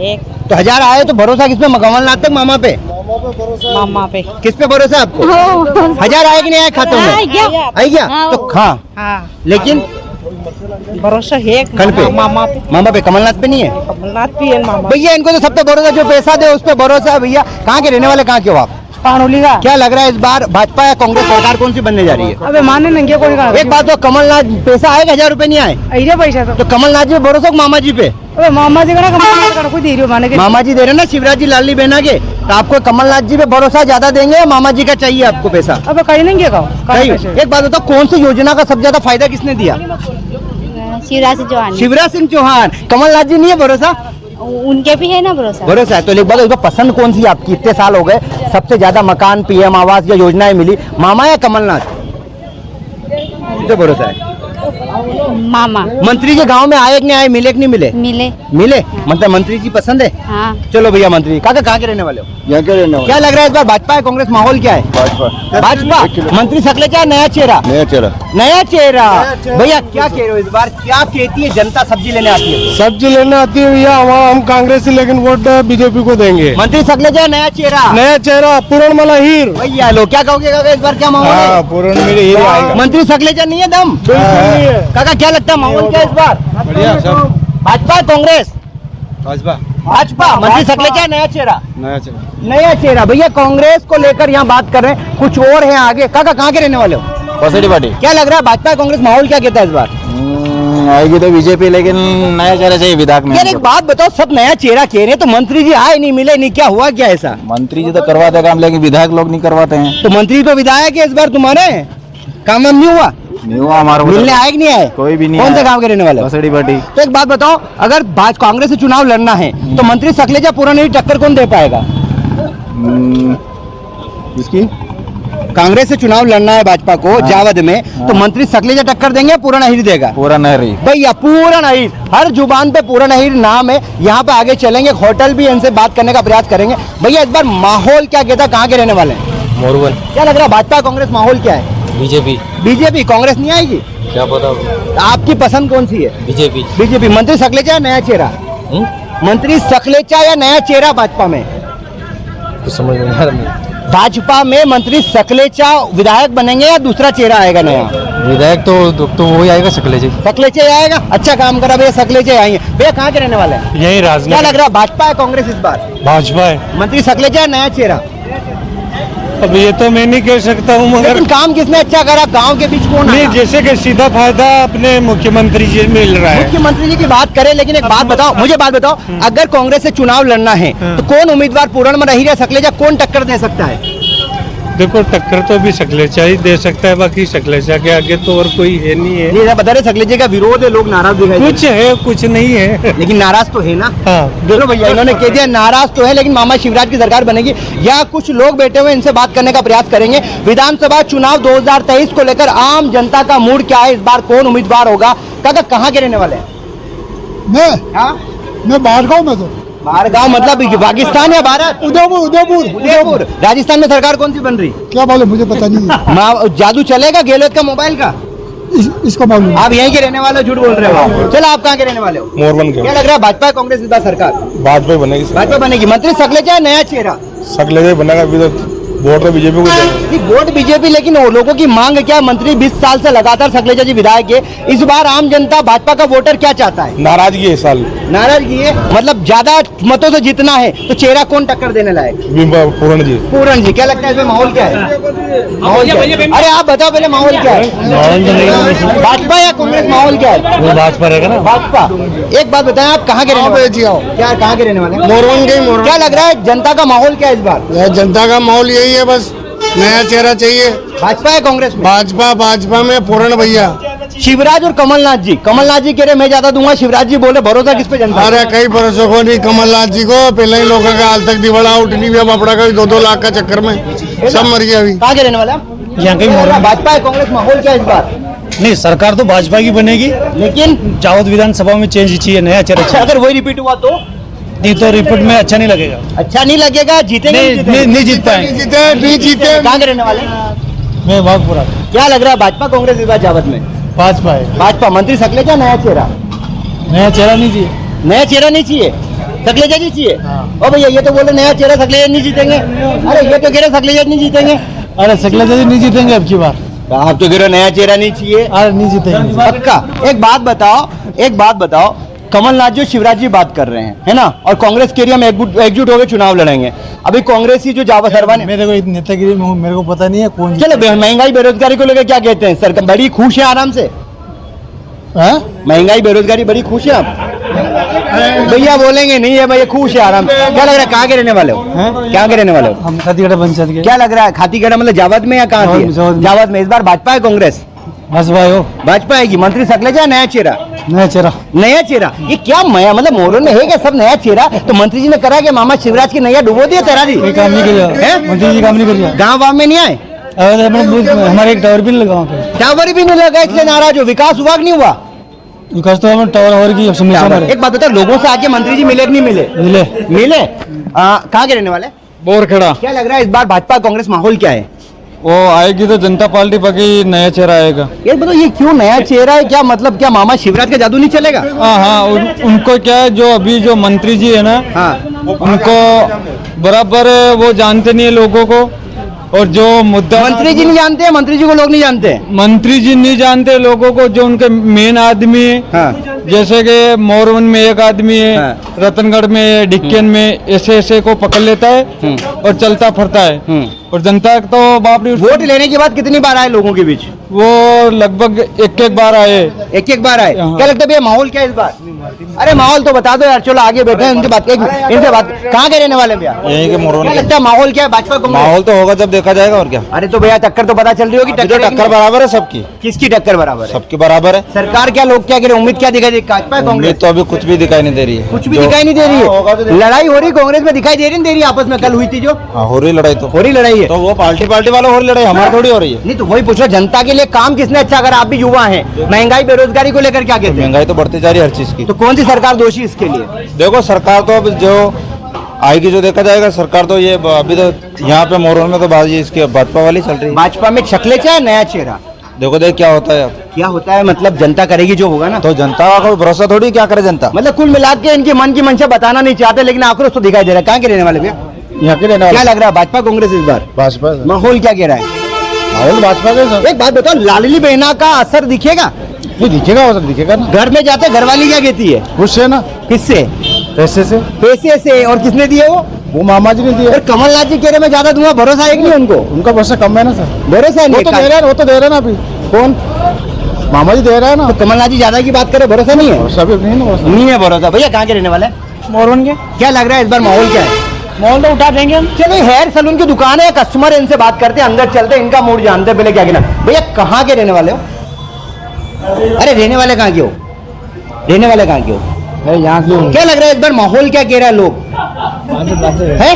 [SPEAKER 9] एक
[SPEAKER 2] तो 1000 आए तो भरोसा किस पे? कमलनाथ तक मामा पे?
[SPEAKER 9] मामा पे।
[SPEAKER 2] किस पे भरोसा है आपको? 1000 आए कि नहीं आए खातों में? आई गया तो हाँ,
[SPEAKER 9] हाँ,
[SPEAKER 2] लेकिन
[SPEAKER 9] भरोसा है
[SPEAKER 2] कल पे
[SPEAKER 9] मामा पे।
[SPEAKER 2] मामा पे, कमलनाथ पे नहीं है?
[SPEAKER 9] कमलनाथ भी है मामा।
[SPEAKER 2] भैया इनको तो सब पे भरोसा, जो पैसा दे उस पे भरोसा है। भैया कहाँ के रहने वाले, कहाँ के हो आप?
[SPEAKER 9] पानौली का।
[SPEAKER 2] क्या लग रहा है इस बार भाजपा या कांग्रेस सरकार कौन सी बनने जा रही है?
[SPEAKER 9] अबे माने नहीं कौन का?
[SPEAKER 2] एक बात तो, कमलनाथ पैसा आएगा, 1000 रुपए नहीं आए
[SPEAKER 9] अरे पैसा
[SPEAKER 2] तो कमलनाथ जी पे भरोसा कि मामा जी पे?
[SPEAKER 9] अबे मामा जी का ना, कमलनाथ का कोई दे रही हो माने के।
[SPEAKER 2] मामा जी दे रहे ना, शिवराज जी लाडली बहना के, तो आपको कमलनाथ जी पे भरोसा ज्यादा देंगे या मामा जी का चाहिए आपको पैसा?
[SPEAKER 9] अबे कहीं नहीं गया
[SPEAKER 2] कहीं। एक बात बताओ, कौन सी योजना का सबसे ज्यादा फायदा किसने दिया?
[SPEAKER 9] शिवराज सिंह चौहान।
[SPEAKER 2] शिवराज सिंह चौहान। कमलनाथ जी नहीं है भरोसा?
[SPEAKER 9] उनके भी है ना भरोसा।
[SPEAKER 2] भरोसा है। तो एक बात इसको पसंद कौन सी आपकी? इतने साल हो गए, सबसे ज्यादा मकान, पीएम आवास या योजनाएं मिली, मामा या कमलनाथ? मुझे भरोसा है
[SPEAKER 9] मामा।
[SPEAKER 2] मंत्री जी गांव में आए कि नहीं आए, मिले कि नहीं मिले?
[SPEAKER 9] मिले।
[SPEAKER 2] मिले, मतलब मंत्री जी पसंद है।
[SPEAKER 9] हाँ।
[SPEAKER 2] चलो भैया, मंत्री काका कहाँ के रहने वाले हो?
[SPEAKER 1] यहाँ के रहने
[SPEAKER 2] क्या लग रहा है इस बार भाजपा है कांग्रेस, माहौल क्या है? भाजपा। मंत्री सकलेचा नया चेहरा?
[SPEAKER 1] नया चेहरा।
[SPEAKER 2] नया चेहरा। भैया क्या कह रहे हो इस बार, क्या कहती है जनता सब्जी लेने आती है?
[SPEAKER 7] सब्जी लेने आती है भैया, हम कांग्रेस से लेकिन वोट बीजेपी को देंगे।
[SPEAKER 2] मंत्री सकलेचा नया चेहरा?
[SPEAKER 7] नया चेहरा पूरण मला हीर।
[SPEAKER 2] भैया लो, क्या कहोगे काका इस बार, क्या माहौल है?
[SPEAKER 7] पूरण मेरे हीर आएगा।
[SPEAKER 2] मंत्री सकलेचा नहीं है दम? काका क्या लगता है माहौल क्या है इस बार?
[SPEAKER 7] बढ़िया सब।
[SPEAKER 2] भाजपा कांग्रेस?
[SPEAKER 7] भाजपा।
[SPEAKER 2] भाजपा। मंत्री सकलेचा नया चेहरा?
[SPEAKER 7] नया चेहरा।
[SPEAKER 2] नया चेहरा। भैया कांग्रेस को लेकर यहाँ बात कर रहे हैं, कुछ और है आगे। काका कहाँ के रहने वाले हो?
[SPEAKER 3] बसड़ी पार्टी
[SPEAKER 2] क्या लग रहा है भाजपा कांग्रेस माहौल क्या कहता है इस बार?
[SPEAKER 3] आएगी तो बीजेपी, लेकिन नया चेहरा चाहिए विधायक में।
[SPEAKER 2] यार एक बात बताओ, सब नया चेहरा कह रहे हैं, तो मंत्री जी आए नहीं, मिले नहीं, क्या हुआ क्या ऐसा?
[SPEAKER 3] मंत्री जी तो करवाते काम, लेकिन विधायक लोग नहीं करवाते हैं।
[SPEAKER 2] तो मंत्री तो विधायक है इस बार तुम्हारे, काम वाम नहीं हुआ?
[SPEAKER 3] नहीं हुआ हमारा।
[SPEAKER 2] मिलने आए कि नहीं आए?
[SPEAKER 3] कोई भी नहीं
[SPEAKER 2] कौन से
[SPEAKER 3] आया।
[SPEAKER 2] गांव के रहने वाले हो?
[SPEAKER 3] बसड़ी पार्टी।
[SPEAKER 2] तो एक बात बताओ, अगर कांग्रेस से चुनाव लड़ना है तो मंत्री सकलेचा पूरा नहीं टक्कर कौन दे पाएगा?
[SPEAKER 3] इसकी
[SPEAKER 2] कांग्रेस से चुनाव लड़ना है भाजपा को जावद में, तो मंत्री सकलेचा टक्कर देंगे या पूरा नहीं देगा?
[SPEAKER 3] पूरा नहीं रही
[SPEAKER 2] भैया, पूरा नहीं, हर जुबान पे पूरा नहीं नाम है। यहाँ पे आगे चलेंगे, होटल भी इनसे बात करने का प्रयास करेंगे। भैया इस बार माहौल क्या कहता है, कहाँ के रहने वाले हैं?
[SPEAKER 7] मोरवन।
[SPEAKER 2] क्या लग रहा है भाजपा कांग्रेस माहौल क्या है?
[SPEAKER 7] बीजेपी।
[SPEAKER 2] बीजेपी। कांग्रेस नहीं आएगी?
[SPEAKER 7] क्या पता।
[SPEAKER 2] आपकी पसंद कौन सी है?
[SPEAKER 7] बीजेपी।
[SPEAKER 2] बीजेपी। मंत्री सकलेचा या नया चेहरा? मंत्री सकलेचा या नया चेहरा भाजपा में?
[SPEAKER 7] कुछ समझ नहीं आ रहा।
[SPEAKER 2] भाजपा में मंत्री सकलेचा विधायक बनेंगे या दूसरा चेहरा आएगा नया?
[SPEAKER 7] विधायक तो वही आएगा सकलेचा।
[SPEAKER 2] सकलेचा ही आएगा। अच्छा काम करा भैया, सकलेचा आएंगे। भैया कहाँ के रहने वाले हैं?
[SPEAKER 7] यही
[SPEAKER 2] क्या
[SPEAKER 7] राजनगर।
[SPEAKER 2] लग रहा है भाजपा है कांग्रेस इस बार?
[SPEAKER 7] भाजपा है।
[SPEAKER 2] मंत्री सकलेचा या नया चेहरा?
[SPEAKER 7] अब ये तो मैं नहीं कह सकता हूँ, मगर
[SPEAKER 2] लेकिन काम किसने अच्छा करा, गांव के बीच कौन
[SPEAKER 7] नहीं,
[SPEAKER 2] आया?
[SPEAKER 7] जैसे कि सीधा फायदा अपने मुख्यमंत्री जी मिल रहा है।
[SPEAKER 2] मुख्यमंत्री जी की बात करें, लेकिन एक बात बताओ, मुझे बात बताओ, अगर कांग्रेस से चुनाव लड़ना है तो कौन उम्मीदवार पूर्ण में नहीं रह सकलेचा, कौन टक्कर दे सकता है?
[SPEAKER 7] देखो टक्कर तो भी सकलेचा ही दे सकता है, बाकी सकलेचा के आगे तो और कोई है नहीं है।
[SPEAKER 2] ये बता रहे सकलेचा का विरोध है, लोग नाराज दिखाई दे रहे
[SPEAKER 7] कुछ है कुछ नहीं है।
[SPEAKER 2] हैं। लेकिन नाराज तो है ना?
[SPEAKER 7] हाँ।
[SPEAKER 2] देखो भैया, इन्होंने कह दिया नाराज तो है, लेकिन मामा शिवराज की सरकार बनेगी। यहाँ कुछ लोग बैठे हुए, इनसे बात करने का प्रयास करेंगे। विधानसभा चुनाव 2023 को लेकर आम जनता का मूड क्या है, इस बार कौन उम्मीदवार होगा? काका कहाँ के रहने वाले हैं?
[SPEAKER 1] मैं बाहर गाँव में तो
[SPEAKER 2] बाहर गाँव मतलब पाकिस्तान या भारत?
[SPEAKER 1] उदयपुर।
[SPEAKER 2] उदयपुर। राजस्थान में सरकार कौन सी बन रही?
[SPEAKER 1] क्या मालूम, मुझे पता नहीं है।
[SPEAKER 2] जादू चलेगा गहलोत का मोबाइल का?
[SPEAKER 1] इसको मालूम।
[SPEAKER 2] आप यहीं के रहने वाले हो, झूठ बोल रहे हो? चलो आप कहाँ के रहने वाले हो?
[SPEAKER 7] मोरवन के।
[SPEAKER 2] क्या लग रहा है भाजपा कांग्रेस इस बार सरकार?
[SPEAKER 7] भाजपा बनेगी।
[SPEAKER 2] भाजपा बनेगी। मंत्री सकलेचा नया चेहरा?
[SPEAKER 7] सकलेचा बनेगा।
[SPEAKER 3] वोट तो बीजेपी को
[SPEAKER 2] जी, वोट बीजेपी, लेकिन वो लोगों की मांग क्या है? मंत्री 20 साल से लगातार सकलेचा जी विधायक है, इस बार आम जनता भाजपा का वोटर क्या चाहता है?
[SPEAKER 3] नाराजगी है इस साल।
[SPEAKER 2] नाराजगी है, मतलब ज्यादा मतों से जीतना है तो चेहरा कौन टक्कर देने लायक?
[SPEAKER 3] पूर्ण जी।
[SPEAKER 2] पूरन जी, क्या लगता है इसमें माहौल क्या है? माहौल क्या है? अरे आप बताओ पहले माहौल क्या है? भाजपा या कांग्रेस, माहौल क्या है?
[SPEAKER 3] वो भाजपा रहेगा ना।
[SPEAKER 2] भाजपा। एक बात बताएं, आप कहाँ के रहने वाले? क्या कहाँ के रहने वाले?
[SPEAKER 1] मोरवन के मोरवन।
[SPEAKER 2] क्या लग रहा है जनता का माहौल क्या है इस बार?
[SPEAKER 1] यह जनता का माहौल यही है, बस नया चेहरा चाहिए।
[SPEAKER 2] भाजपा है कांग्रेस में?
[SPEAKER 1] भाजपा में पूर्ण भैया।
[SPEAKER 2] शिवराज और कमलनाथ जी कह रहे मैं ज्यादा दूंगा, शिवराज जी बोले भरोसा किस पे जनता?
[SPEAKER 1] अरे कई भरोसे को नहीं कमलनाथ जी को, पहले ही लोगों का हाल तक दिवाला उठ नहीं गया बापड़ा का 2-2 लाख का चक्कर में सब मर गया। अभी
[SPEAKER 2] कहाँ के रहने वाले आप?
[SPEAKER 6] यहाँ कहीं मोरवन।
[SPEAKER 2] भाजपा है कांग्रेस, माहौल क्या है इस बार?
[SPEAKER 6] नहीं, सरकार तो भाजपा की बनेगी,
[SPEAKER 2] लेकिन
[SPEAKER 6] जावद विधानसभा में चेंज चाहिए, नया चेहरा।
[SPEAKER 2] अगर वही रिपीट हुआ तो
[SPEAKER 6] नहीं तो रिपोर्ट में अच्छा नहीं लगेगा।
[SPEAKER 2] अच्छा नहीं लगेगा, जीतेंगे
[SPEAKER 6] नहीं जीत पाएंगे।
[SPEAKER 1] नहीं जीते।
[SPEAKER 2] कहाँ के रहने वाले?
[SPEAKER 6] मैं बागपुरा।
[SPEAKER 2] क्या लग रहा है भाजपा कांग्रेस इस बार जावत में?
[SPEAKER 6] भाजपा है।
[SPEAKER 2] भाजपा। मंत्री सकलेचा, नया चेहरा?
[SPEAKER 6] नया चेहरा नहीं चाहिए।
[SPEAKER 2] नया चेहरा नहीं चाहिए, सकलेजा जी चाहिए। ओ भैया ये तो बोले नया चेहरा, सकलेजा नहीं जीतेंगे। अरे ये तो कह रहे सकलेजा नहीं जीतेंगे।
[SPEAKER 6] अरे सकलेजा जी नहीं जीतेंगे अब की बार।
[SPEAKER 2] आप तो कह रहे नया चेहरा नहीं चाहिए।
[SPEAKER 6] अरे नहीं जीतेंगे
[SPEAKER 2] पक्का। एक बात बताओ, कमलनाथ जी शिवराज जी बात कर रहे हैं, है ना, और कांग्रेस के लिए हम एकजुट होकर चुनाव लड़ेंगे। अभी कांग्रेसी जो जावा सरवाने,
[SPEAKER 6] मेरे को नेतागिरी मेरे को पता नहीं है कौन।
[SPEAKER 2] चलो महंगाई बेरोजगारी को लेकर क्या कहते हैं? सरकार बड़ी खुश है आराम से? महंगाई बेरोजगारी बड़ी खुश है आप? भैया बोलेंगे नहीं है भैया, खुश है आराम से। क्या लग रहा है कहाँ के रहने वाले हो? क्या के रहने वाले हो?
[SPEAKER 6] हम खातीगढ़ा पंचायत के।
[SPEAKER 2] क्या लग रहा है खातीगढ़ा मतलब जावद में या कहाँ से? जावद में। इस बार भाजपा है कांग्रेस?
[SPEAKER 6] भाजपा हो।
[SPEAKER 2] भाजपा आएगी। मंत्री सकलेजा, नया चेहरा?
[SPEAKER 6] नया चेहरा।
[SPEAKER 2] नया चेहरा, ये क्या माया, मतलब मोरन में है क्या सब नया चेहरा? तो मंत्री जी ने करा कि मामा शिवराज की नैया डुबो दिया तेरा जी?
[SPEAKER 6] काम नहीं किया मंत्री जी, काम नहीं किया।
[SPEAKER 2] गाँव में नहीं आए?
[SPEAKER 6] हमारे एक टावर भी नहीं लगा वहाँ पे।
[SPEAKER 2] टावर भी नहीं लगा इसलिए नाराज हो? विकास हुआ कि नहीं हुआ?
[SPEAKER 6] विकास तो हमें टावर और की समस्या।
[SPEAKER 2] एक बात बता, लोगों से आके मंत्री जी मिले कि नहीं मिले? मिले। कहाँ के रहने वाले?
[SPEAKER 8] बोरखेड़ा।
[SPEAKER 2] क्या लग रहा है इस बार भाजपा कांग्रेस माहौल क्या है?
[SPEAKER 8] वो आएगी तो जनता पार्टी, बाकी नया चेहरा आएगा।
[SPEAKER 2] ये बताओ, ये क्यों नया चेहरा है? क्या मतलब, क्या मामा शिवराज का जादू नहीं चलेगा?
[SPEAKER 8] हाँ, उनको क्या है, जो अभी जो मंत्री जी है ना,
[SPEAKER 2] हाँ,
[SPEAKER 8] उनको बराबर वो जानते नहीं है लोगों को, और जो मुद्दा
[SPEAKER 2] मंत्री जी नहीं जानते हैं, मंत्री जी को लोग नहीं जानते हैं।
[SPEAKER 8] मंत्री जी नहीं जानते लोगों को, जो उनके मेन आदमी है।
[SPEAKER 2] हाँ।
[SPEAKER 8] जैसे कि मोरवन में एक आदमी है,
[SPEAKER 2] हाँ।
[SPEAKER 8] रतनगढ़ में, डिक्कन में, ऐसे को पकड़ लेता है और चलता फिरता है। और जनता तो बाप रे,
[SPEAKER 2] वोट लेने के बाद कितनी बार आए लोगों के बीच?
[SPEAKER 8] वो लगभग एक बार आए।
[SPEAKER 2] एक बार आए। क्या लगता है भैया माहौल क्या है इस बार? अरे माहौल तो बता दो यार, चलो आगे बैठे हैं, इनसे बात कहाँ के रहने वाले भैया?
[SPEAKER 3] यही के मोरवन।
[SPEAKER 2] क्या लगता है माहौल क्या है भाजपा को?
[SPEAKER 3] माहौल तो होगा जब देखा जाएगा, और क्या।
[SPEAKER 2] अरे तो भैया टक्कर तो पता चल रही होगी।
[SPEAKER 3] टक्कर बराबर है सबकी।
[SPEAKER 2] किसकी टक्कर बराबर है?
[SPEAKER 3] सबकी बराबर है।
[SPEAKER 2] सरकार क्या, लोग क्या कह रहे हैं? उम्मीद क्या दिखाई दे? भाजपा
[SPEAKER 3] उम्मीद
[SPEAKER 2] कांग्रेस?
[SPEAKER 3] तो अभी कुछ भी दिखाई नहीं दे रही है।
[SPEAKER 2] कुछ भी दिखाई नहीं दे रही है। लड़ाई हो रही कांग्रेस में, दिखाई दे रही नहीं दे रही? आपस में कल हुई थी जो,
[SPEAKER 3] हो रही लड़ाई, तो
[SPEAKER 2] हो रही लड़ाई है।
[SPEAKER 3] तो वो पार्टी वालों हो रही लड़ाई, हमारी थोड़ी हो रही है।
[SPEAKER 2] नहीं तो वही पूछो, जनता के लिए काम किसने अच्छा करा? आप भी युवा हैं, महंगाई बेरोजगारी को लेकर क्या कहते हैं?
[SPEAKER 3] महंगाई तो बढ़ती जा रही है हर चीज की।
[SPEAKER 2] तो कौन सी सरकार दोषी इसके लिए?
[SPEAKER 3] देखो, सरकार तो अब जो आएगी जो देखा जाएगा। सरकार तो ये अभी तो यहाँ पे मोरवन में तो बाजी इसकी भाजपा वाली चल रही है।
[SPEAKER 2] भाजपा में सकलेचा, नया चेहरा?
[SPEAKER 3] देखो देख क्या होता है अब।
[SPEAKER 2] क्या होता है मतलब, जनता करेगी जो होगा ना।
[SPEAKER 3] तो जनता का कोई भरोसा थोड़ी, क्या करे जनता।
[SPEAKER 2] मतलब कुल मिला के इनकी मन की मंशा बताना नहीं चाहते, लेकिन आक्रोश तो दिखाई दे रहा है। कहाँ के रहने वाले भैया?
[SPEAKER 3] यहाँ के रहने
[SPEAKER 2] क्या लग रहा है भाजपा कांग्रेस इस बार?
[SPEAKER 3] भाजपा।
[SPEAKER 2] माहौल क्या कह रहा है?
[SPEAKER 3] माहौल भाजपा का।
[SPEAKER 2] एक बात बताओ, लाडली बहना का असर दिखेगा?
[SPEAKER 3] दिखेगा, वो सब दिखेगा ना।
[SPEAKER 2] घर में जाते घरवाली क्या कहती है?
[SPEAKER 3] खुश है ना।
[SPEAKER 2] किससे?
[SPEAKER 3] पैसे से।
[SPEAKER 2] पैसे से। और किसने दिए वो
[SPEAKER 3] मामा जी ने दिए।
[SPEAKER 2] और कमलनाथ जी कह रहे मैं ज्यादा दूंगा, भरोसा है कि नहीं उनको?
[SPEAKER 3] उनका भरोसा कम है ना सर।
[SPEAKER 2] भरोसा
[SPEAKER 3] वो
[SPEAKER 2] नहीं।
[SPEAKER 3] तो दे रहे हैं, वो तो दे रहे हैं ना अभी।
[SPEAKER 2] कौन?
[SPEAKER 3] मामा जी दे रहे हैं ना।
[SPEAKER 2] तो कमलनाथ जी ज्यादा की बात करे, भरोसा नहीं है?
[SPEAKER 3] सभी
[SPEAKER 2] नहीं है भरोसा। भैया कहाँ के रहने वाले?
[SPEAKER 6] मोरवन के।
[SPEAKER 2] क्या लग रहा है इस बार माहौल क्या है?
[SPEAKER 6] माहौल तो उठा देंगे हम।
[SPEAKER 2] चलो, हेयर सलून की दुकान है, कस्टमर है, इनसे बात करते हैं, अंदर चलते हैं, इनका मूड जानते हैं। पहले क्या कहना भैया, कहाँ के रहने वाले हो? अरे रहने वाले कहाँ के हो? रहने वाले कहाँ के हो?
[SPEAKER 3] यहाँ से।
[SPEAKER 2] क्या लग रहा है इस बार माहौल क्या कह रहा है लोग? है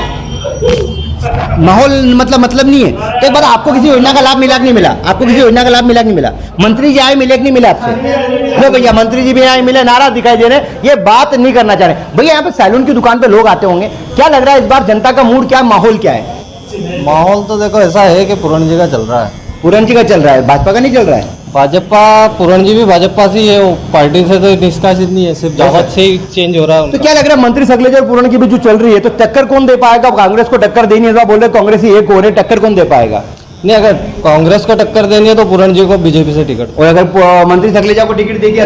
[SPEAKER 2] माहौल मतलब नहीं है। तो एक बार आपको किसी योजना का लाभ मिला कि नहीं मिला? आपको किसी योजना का लाभ मिला कि नहीं मिला? मंत्री जी आए, मिले कि नहीं मिला आपसे? लो भैया, मंत्री जी भी आए, मिले, नाराज दिखाई दे रहे, ये बात नहीं करना चाह रहे। भैया यहाँ पे सैलून की दुकान पे लोग आते होंगे, क्या लग रहा है इस बार जनता का मूड क्या है, माहौल क्या है?
[SPEAKER 3] माहौल तो देखो ऐसा है कि पूर्ण जी का चल रहा है।
[SPEAKER 2] पूरन जी का चल रहा है, भाजपा का नहीं चल रहा है।
[SPEAKER 5] भाजपा पूरण जी भी भाजपा से ही है, वो पार्टी से तो निष्कासित नहीं है, सिर्फ जावत से ही चेंज हो रहा है
[SPEAKER 2] तो क्या लग रहा है मंत्री सकलेजा और पूरण की भी जो चल रही है तो टक्कर कौन दे पाएगा? कांग्रेस को टक्कर देनी है, बोल रहे कांग्रेस ही एक हो रहे, टक्कर कौन दे पाएगा?
[SPEAKER 5] नहीं, अगर कांग्रेस को टक्कर देनी है तो पूरण जी को बीजेपी से टिकट,
[SPEAKER 2] और अगर मंत्री सकलेजा को टिकट दे दिया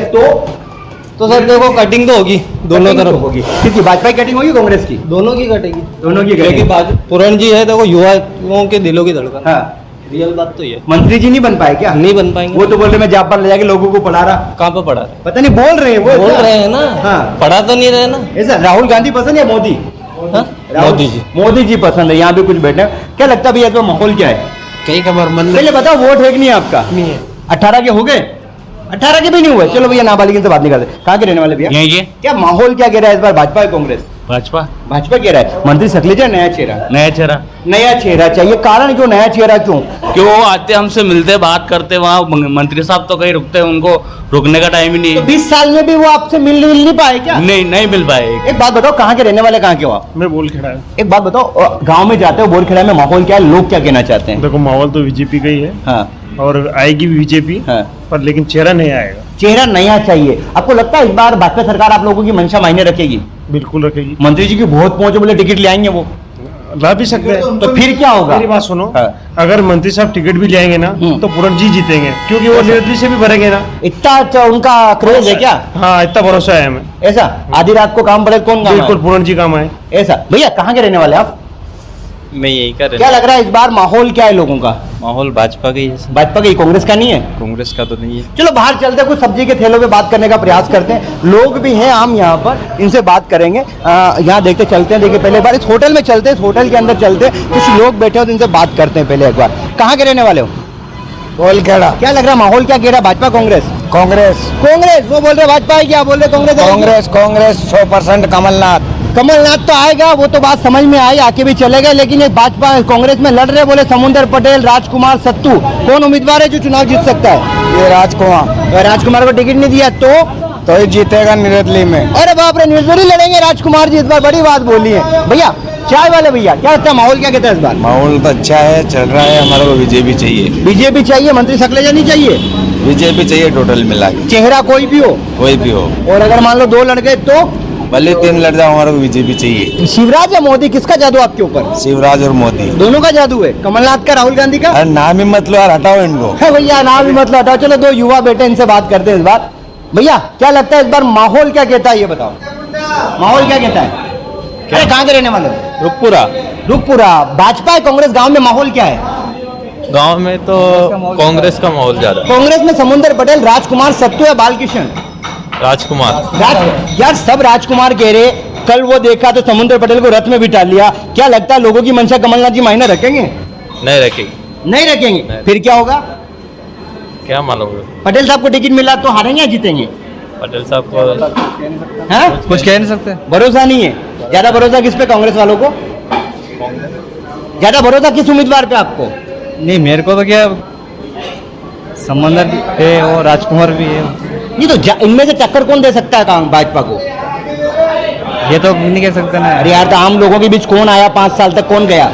[SPEAKER 5] तो सर देखो कटिंग तो होगी दोनों तरफ
[SPEAKER 2] होगी। किसकी? भाजपा की कटिंग होगी, कांग्रेस की?
[SPEAKER 5] दोनों की कटेगी,
[SPEAKER 2] दोनों की
[SPEAKER 5] क्योंकि
[SPEAKER 2] कटिंग।
[SPEAKER 5] पूरण जी है देखो युवाओं के दिलों की धड़कन,
[SPEAKER 2] हाँ,
[SPEAKER 5] रियल बात तो ये
[SPEAKER 2] मंत्री जी नहीं बन पाए क्या?
[SPEAKER 5] नहीं बन पाएंगे।
[SPEAKER 2] वो तो बोल रहे मैं जापान ले जाके लोगों को पढ़ा रहा,
[SPEAKER 5] कहाँ पे पढ़ा रहे?
[SPEAKER 2] पता नहीं बोल रहे हैं वो,
[SPEAKER 5] बोल रहे हैं ना,
[SPEAKER 2] हाँ।
[SPEAKER 5] पढ़ा तो नहीं रहे ना।
[SPEAKER 2] ऐसा राहुल गांधी पसंद है मोदी?
[SPEAKER 5] हाँ?
[SPEAKER 2] मोदी जी पसंद है। यहाँ भी कुछ बैठे हैं। क्या लगता है भैया तो माहौल क्या है?
[SPEAKER 5] कई खबर मन
[SPEAKER 2] पहले बताओ, वोट है कि नहीं आपका?
[SPEAKER 5] नहीं है।
[SPEAKER 2] 18 के हो गए? 18 के भी नहीं हुए? चलो भैया नाबालिग से बात नहीं करते। कहाँ के रहने वाले भैया?
[SPEAKER 4] यही
[SPEAKER 2] क्या माहौल क्या कह रहा है इस बार? भाजपा है कांग्रेस?
[SPEAKER 4] भाजपा
[SPEAKER 2] भाजपा कह रहा है। मंत्री सकलेजा नया चेहरा,
[SPEAKER 4] नया चेहरा,
[SPEAKER 2] नया चेहरा चाहिए। कारण क्यों नया चेहरा क्यों?
[SPEAKER 4] क्यों वो आते हमसे मिलते बात करते, वहाँ मंत्री साहब तो कहीं रुकते, उनको रुकने का टाइम ही नहीं है।
[SPEAKER 2] 20 साल में भी वो आपसे मिल नहीं पाए क्या?
[SPEAKER 4] नहीं मिल पाए।
[SPEAKER 2] एक बात बताओ, कहाँ के रहने वाले, कहाँ के हो आप?
[SPEAKER 1] मैं बोल खड़ा है।
[SPEAKER 2] एक बात बताओ, गांव में जाते हो बोरखेड़ा में, माहौल क्या है? लोग क्या कहना चाहते हैं?
[SPEAKER 1] देखो माहौल तो बीजेपी का ही है
[SPEAKER 2] हाँ
[SPEAKER 1] और आएगी भी बीजेपी,
[SPEAKER 2] हाँ।
[SPEAKER 1] पर लेकिन चेहरा नहीं आएगा।
[SPEAKER 2] चेहरा नया चाहिए। आपको लगता है इस बार भाजपा सरकार आप लोगों की मंशा मायने रखेगी?
[SPEAKER 1] बिल्कुल रखेगी,
[SPEAKER 2] मंत्री जी की बहुत पहुंच है, बोले टिकट ले आएंगे वो,
[SPEAKER 1] ला भी सकते हैं।
[SPEAKER 2] तो फिर क्या होगा?
[SPEAKER 1] मेरी बात सुनो,
[SPEAKER 2] हाँ।
[SPEAKER 1] अगर मंत्री साहब टिकट भी ले आएंगे ना तो पूरण जी जीतेंगे, क्योंकि वो निर्दलीय से भी भरेंगे ना।
[SPEAKER 2] इतना अच्छा उनका क्रेज है क्या?
[SPEAKER 1] हाँ, इतना भरोसा है हमें।
[SPEAKER 2] ऐसा आधी रात को काम पड़े कौन काम
[SPEAKER 1] बिल्कुल
[SPEAKER 2] है?
[SPEAKER 1] पूरण जी काम आए।
[SPEAKER 2] ऐसा। भैया कहाँ के रहने वाले आप?
[SPEAKER 5] मैं यही कर
[SPEAKER 2] क्या लग रहा है इस बार माहौल क्या है लोगों का?
[SPEAKER 5] माहौल भाजपा का ही है,
[SPEAKER 2] भाजपा का ही, कांग्रेस का नहीं है?
[SPEAKER 5] कांग्रेस का तो नहीं है।
[SPEAKER 2] चलो बाहर चलते हैं, कुछ सब्जी के ठेलों पे बात करने का प्रयास करते हैं। लोग भी हैं आम यहाँ पर, इनसे बात करेंगे। यहाँ देखते चलते हैं। देखिए पहले एक बार इस होटल में चलते हैं, इस होटल के अंदर चलते हैं, कुछ लोग बैठे हो तो इनसे बात करते हैं पहले एक बार। कहाँ के रहने वाले हो?
[SPEAKER 1] बोलखेड़ा।
[SPEAKER 2] क्या लग रहा है माहौल क्या कह रहा है? भाजपा कांग्रेस?
[SPEAKER 1] कांग्रेस
[SPEAKER 2] कांग्रेस। वो बोल रहे भाजपा है, क्या बोल रहे कांग्रेस?
[SPEAKER 1] कांग्रेस 100% कमलनाथ।
[SPEAKER 2] कमलनाथ तो आएगा, वो तो बात समझ में आई, आके भी चले गए। लेकिन ये भाजपा कांग्रेस में लड़ रहे, बोले समुंदर पटेल, राजकुमार, सत्तू, कौन उम्मीदवार है जो चुनाव जीत सकता है?
[SPEAKER 1] ये राजकुमार।
[SPEAKER 2] राजकुमार को टिकट नहीं दिया तो
[SPEAKER 1] ये जीतेगा निर्दलीय में।
[SPEAKER 2] अरे बाप रे, निर्दलीय लड़ेंगे राजकुमार जी इस बार, बड़ी बात बोली है। भैया चाय वाले भैया, क्या लगता है माहौल क्या कहता है इस बार?
[SPEAKER 3] माहौल तो अच्छा है, चल रहा है। हमारे को बीजेपी चाहिए,
[SPEAKER 2] बीजेपी चाहिए, मंत्री सकलेजा नहीं चाहिए?
[SPEAKER 3] बीजेपी चाहिए टोटल मिला के,
[SPEAKER 2] चेहरा कोई भी हो,
[SPEAKER 3] कोई भी हो।
[SPEAKER 2] और अगर मान लो 2 लड़ गए तो?
[SPEAKER 3] भले 3 लड़ जाओ, हमारे को बीजेपी चाहिए।
[SPEAKER 2] शिवराज या मोदी, किसका जादू आपके ऊपर?
[SPEAKER 3] शिवराज और मोदी
[SPEAKER 2] दोनों का जादू है। कमलनाथ का, राहुल गांधी का?
[SPEAKER 3] अरे नाम ही मत लो यार, हटाओ इनको।
[SPEAKER 2] है भैया, नाम ही मत हटाओ। चलो 2 युवा बेटे, इनसे बात करते हैं इस बार। भैया क्या लगता है इस बार माहौल क्या कहता है, ये बताओ। माहौल क्या कहता है? अरे कहाँ के रहने वाले हो?
[SPEAKER 5] रुकपुरा।
[SPEAKER 2] रुकपुरा। भाजपा है कांग्रेस, गांव में माहौल क्या है?
[SPEAKER 5] गांव में तो कांग्रेस का माहौल ज्यादा।
[SPEAKER 2] कांग्रेस में समुंदर पटेल, राजकुमार, सत्तू या बालकिशन?
[SPEAKER 5] राजकुमार।
[SPEAKER 2] यार सब राजकुमार कह रहे। कल वो देखा तो समुंदर पटेल को रथ में बिठा लिया। क्या लगता है लोगों की मंशा कमलनाथ जी मायने रखेंगे?
[SPEAKER 5] नहीं रखेगी।
[SPEAKER 2] नहीं रखेंगे। फिर क्या होगा?
[SPEAKER 5] क्या मालूम?
[SPEAKER 2] पटेल साहब को टिकट मिला तो हारेंगे या जीतेंगे?
[SPEAKER 5] पटेल साहब को
[SPEAKER 2] हाँ?
[SPEAKER 5] कुछ कह नहीं सकते।
[SPEAKER 2] भरोसा नहीं है। ज्यादा भरोसा किस पे? कांग्रेस वालों को? ज्यादा भरोसा किस उम्मीदवार पे आपको?
[SPEAKER 5] नहीं, मेरे को तो क्या समंदर है और राजकुमार भी है।
[SPEAKER 2] नहीं तो इनमें से टक्कर कौन दे सकता है भाजपा को?
[SPEAKER 5] ये तो नहीं कह सकते ना।
[SPEAKER 2] अरे यार, तो आम लोगों के बीच कौन आया 5 साल तक? कौन गया?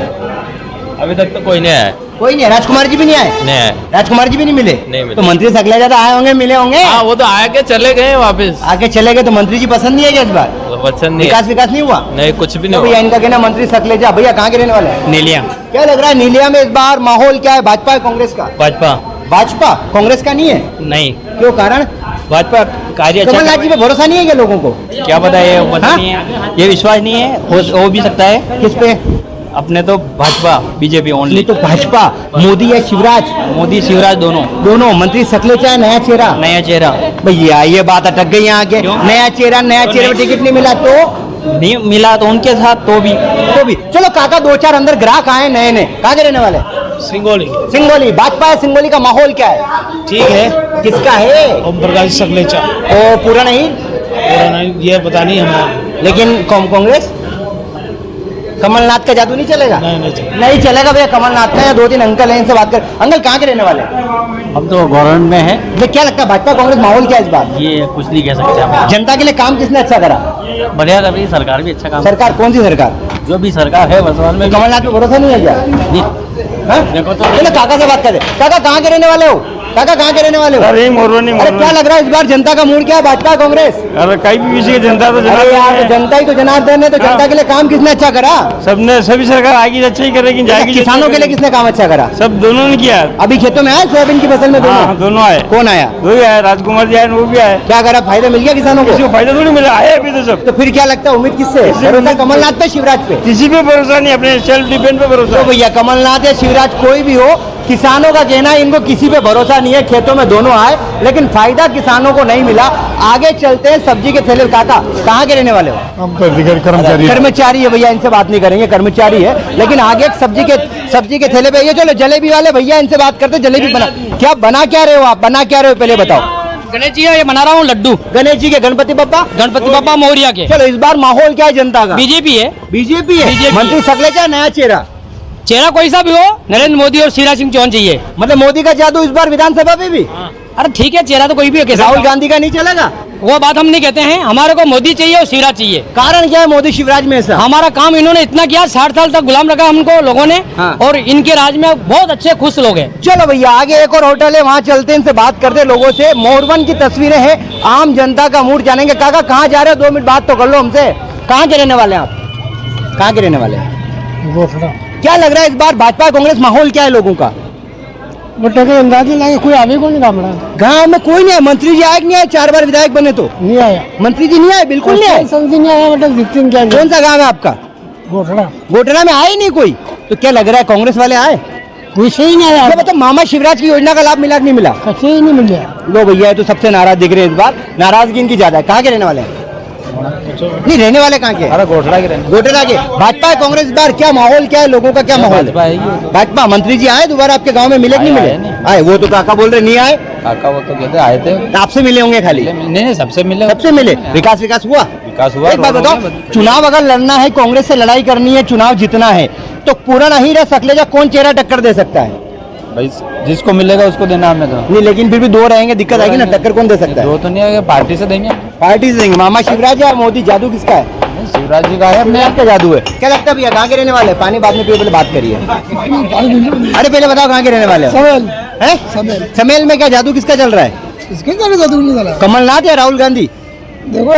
[SPEAKER 5] अभी तक तो कोई नहीं आया।
[SPEAKER 2] कोई नहीं। राजकुमार जी भी नहीं आए?
[SPEAKER 5] नहीं आया।
[SPEAKER 2] राजकुमार जी भी नहीं मिले?
[SPEAKER 5] नहीं मिले।
[SPEAKER 2] तो मंत्री सकलेजा तो आए होंगे, मिले होंगे?
[SPEAKER 4] हाँ, वो तो आके चले गए वापस।
[SPEAKER 2] आगे चले गए तो मंत्री जी पसंद नहीं है क्या इस बार?
[SPEAKER 5] वचन नहीं
[SPEAKER 2] विकास नहीं हुआ?
[SPEAKER 5] नहीं, कुछ भी
[SPEAKER 2] तो
[SPEAKER 5] नहीं
[SPEAKER 2] भैया इनका कहना मंत्री सकलेजा। भैया कहाँ के रहने वाले हैं?
[SPEAKER 5] नीलिया।
[SPEAKER 2] क्या लग रहा है नीलिया में इस बार माहौल क्या है? भाजपा है कांग्रेस का?
[SPEAKER 5] भाजपा।
[SPEAKER 2] भाजपा। कांग्रेस का नहीं है?
[SPEAKER 5] नहीं,
[SPEAKER 2] क्यों? कारण?
[SPEAKER 5] भाजपा कार्य अच्छा।
[SPEAKER 2] कमलनाथ जी पे भरोसा नहीं है क्या लोगों को?
[SPEAKER 5] क्या पता है, पता
[SPEAKER 2] हाँ?
[SPEAKER 5] नहीं है, ये विश्वास नहीं है। हो भी सकता है।
[SPEAKER 2] किस पे?
[SPEAKER 5] अपने तो भाजपा, बीजेपी
[SPEAKER 2] ये
[SPEAKER 5] ओनली।
[SPEAKER 2] तो भाजपा। मोदी या शिवराज?
[SPEAKER 5] मोदी शिवराज दोनों।
[SPEAKER 2] दोनों। मंत्री सकलेजा है नया चेहरा?
[SPEAKER 5] नया चेहरा।
[SPEAKER 2] भैया ये बात अटक गई यहाँ के।
[SPEAKER 5] क्यों?
[SPEAKER 2] नया चेहरा पे टिकट नहीं मिला तो?
[SPEAKER 5] नहीं मिला तो उनके साथ तो भी।
[SPEAKER 2] चलो काका, 2-4 अंदर ग्राहक आए नए नए। कहाँ के रहने वाले?
[SPEAKER 7] सिंगोली।
[SPEAKER 2] सिंगोली। भाजपा है सिंगोली का माहौल क्या है?
[SPEAKER 7] ठीक है।
[SPEAKER 2] किसका है?
[SPEAKER 7] ओम प्रकाश सकलेचा।
[SPEAKER 2] ओ पूरा नहीं?
[SPEAKER 7] ये पता नहीं हमें।
[SPEAKER 2] लेकिन कांग्रेस? कमलनाथ का जादू नहीं चलेगा? नहीं चलेगा भैया कमलनाथ का। या 2-3 अंकल हैं, इनसे बात कर। अंकल कहाँ के रहने वाले?
[SPEAKER 5] हम तो गवर्नमेंट में है।
[SPEAKER 2] तो क्या लगता है भाजपा कांग्रेस माहौल क्या है इस बार?
[SPEAKER 5] ये कुछ नहीं कह सकते हम।
[SPEAKER 2] जनता के लिए काम किसने अच्छा करा?
[SPEAKER 5] बढ़िया कर रही है सरकार भी, अच्छा काम।
[SPEAKER 2] सरकार कौन सी सरकार?
[SPEAKER 5] जो भी सरकार है वर्तमान में।
[SPEAKER 2] कमलनाथ पे भरोसा नहीं है क्या?
[SPEAKER 5] नहीं।
[SPEAKER 2] हाँ?
[SPEAKER 5] देखो तो
[SPEAKER 2] चलो काका से बात करें। काका कहाँ के रहने वाले हो? काका कहाँ के रहने वाले हो?
[SPEAKER 6] अरे मोरवन
[SPEAKER 2] अरे क्या लग रहा है इस बार जनता का मूड क्या है? भाजपा कांग्रेस?
[SPEAKER 6] अरे कहीं भी विषय की जनता तो
[SPEAKER 2] अरे यार जनता ही तो जनार्दन है, तो जनता के लिए काम किसने अच्छा करा?
[SPEAKER 6] सबने सभी सरकार आएगी अच्छा ही करेगी जाएगी।
[SPEAKER 2] किसानों के लिए किसने काम अच्छा करा?
[SPEAKER 6] सब दोनों ने किया।
[SPEAKER 2] अभी खेतों में आए सोयाबीन की फसल में?
[SPEAKER 6] दोनों आए।
[SPEAKER 2] कौन आया?
[SPEAKER 6] दो ही आए, राजकुमार जी आए, वो भी आए।
[SPEAKER 2] क्या करा? फायदा मिल गया किसानों को?
[SPEAKER 6] किसी को फायदा थोड़ी मिला, आए अभी तो सब।
[SPEAKER 2] तो फिर क्या लगता है उम्मीद किससे? भरोसा कमलनाथ पे, शिवराज पे?
[SPEAKER 6] किसी पे भरोसा नहीं, अपने सेल्फ डिपेंड पे भरोसा।
[SPEAKER 2] तो भैया कमलनाथ या शिवराज कोई भी हो, किसानों का कहना है इनको किसी पे भरोसा नहीं है। खेतों में दोनों आए लेकिन फायदा किसानों को नहीं मिला। आगे चलते हैं सब्जी के ठेले। काका कहाँ के रहने वाले हो?
[SPEAKER 1] हम तो अधिकारी कर्मचारी
[SPEAKER 2] कर्मचारी है भैया, इनसे बात नहीं करेंगे, कर्मचारी है। लेकिन आगे एक सब्जी के ठेले पे ये चलो जलेबी वाले भैया, इनसे बात करते। जलेबी बना क्या रहे हो आप? बना क्या रहे हो पहले बताओ।
[SPEAKER 6] गणेश जी ये बना रहा हूँ लड्डू।
[SPEAKER 2] गणेश जी के? गणपति बप्पा
[SPEAKER 6] मौर्य के।
[SPEAKER 2] चलो इस बार माहौल क्या है जनता का?
[SPEAKER 6] बीजेपी है।
[SPEAKER 2] बीजेपी है।
[SPEAKER 6] BJP
[SPEAKER 2] मंत्री सकलेचा नया चेहरा?
[SPEAKER 6] चेहरा कोई सा भी हो, नरेंद्र मोदी और शिवराज सिंह चौहान चाहिए।
[SPEAKER 2] मतलब मोदी का जादू इस बार विधानसभा में भी?
[SPEAKER 6] अरे ठीक है, चेहरा तो कोई भी है।
[SPEAKER 2] राहुल गांधी का नहीं चलेगा?
[SPEAKER 6] वो बात हम नहीं कहते हैं, हमारे को मोदी चाहिए और शिवराज चाहिए।
[SPEAKER 2] कारण क्या है मोदी शिवराज में ऐसा?
[SPEAKER 6] हमारा काम इन्होंने इतना किया, 60 साल तक गुलाम रखा हमको लोगों ने।
[SPEAKER 2] हाँ।
[SPEAKER 6] और इनके राज में बहुत अच्छे खुश लोग हैं।
[SPEAKER 2] चलो भैया आगे एक और होटल है, वहाँ चलते हैं, इनसे बात करते हैं लोगों से। मोरवन की तस्वीरें हैं, आम जनता का मूड जानेंगे। काका कहाँ जा रहे हो? 2 मिनट बात तो कर लो हमसे। कहाँ के रहने वाले हैं आप? कहाँ के रहने वाले हैं? क्या लग रहा है इस बार भाजपा कांग्रेस माहौल क्या है लोगों का?
[SPEAKER 6] अंदाज नहीं लगे, कोई आगे को नहीं काम रहा।
[SPEAKER 2] गाँव में कोई नहीं है। मंत्री जी आए कि नहीं आए? 4 बार विधायक बने तो
[SPEAKER 6] नहीं आया,
[SPEAKER 2] मंत्री जी नहीं आए, बिल्कुल नहीं आए।
[SPEAKER 6] नहीं आया, मतलब दिखते क्या।
[SPEAKER 2] कौन सा गाँव है आपका? गोटड़ा में आए नहीं कोई? तो क्या लग रहा है कांग्रेस वाले आए?
[SPEAKER 6] कोई सही नहीं आया।
[SPEAKER 2] मतलब मामा शिवराज की योजना का लाभ मिला कि नहीं मिला?
[SPEAKER 6] सही नहीं मिल गया।
[SPEAKER 2] लो भैया तो सबसे नाराज दिख रहे हैं इस बार। नाराजगी इनकी ज्यादा है। कहाँ के रहने वाले हैं? नहीं रहने वाले कहाँ के?
[SPEAKER 3] अरे गोठड़ा के रहने।
[SPEAKER 2] गोटरा के। भाजपा कांग्रेस इस बार क्या माहौल क्या है? लोगों का क्या माहौल है? भाजपा। मंत्री जी आए दोबारा आपके गांव में? मिले कि नहीं मिले? आए। वो तो काका बोल रहे नहीं आए।
[SPEAKER 3] काका वो तो कहते आए थे।
[SPEAKER 2] तो आपसे मिले होंगे खाली?
[SPEAKER 3] नहीं सबसे मिले।
[SPEAKER 2] सबसे मिले। विकास हुआ?
[SPEAKER 3] विकास हुआ।
[SPEAKER 2] एक बात बताओ, चुनाव अगर लड़ना है, कांग्रेस से लड़ाई करनी है, चुनाव जीतना है, तो पूरा ही रह सकलेजा कौन चेहरा टक्कर दे सकता है?
[SPEAKER 3] भाई जिसको मिलेगा उसको देना हमें तो।
[SPEAKER 2] नहीं लेकिन फिर भी 2 रहेंगे, दिक्कत आएगी ना। टक्कर कौन दे सकता है?
[SPEAKER 3] 2 तो नहीं आएगा, पार्टी से देंगे।
[SPEAKER 2] पार्टी से देंगे। मामा शिवराज या मोदी? जादू किसका है?
[SPEAKER 3] शिवराज जी का है,
[SPEAKER 2] अपने आप का जादू है। क्या लगता है भैया कहाँ के रहने वाले? पानी बाद में पियो, पहले बात करिए। अरे पहले बताओ कहाँ के रहने वाले हो? समेल में क्या जादू किसका चल रहा है?
[SPEAKER 6] जादू नहीं चला।
[SPEAKER 2] कमलनाथ या राहुल गांधी?
[SPEAKER 6] देखो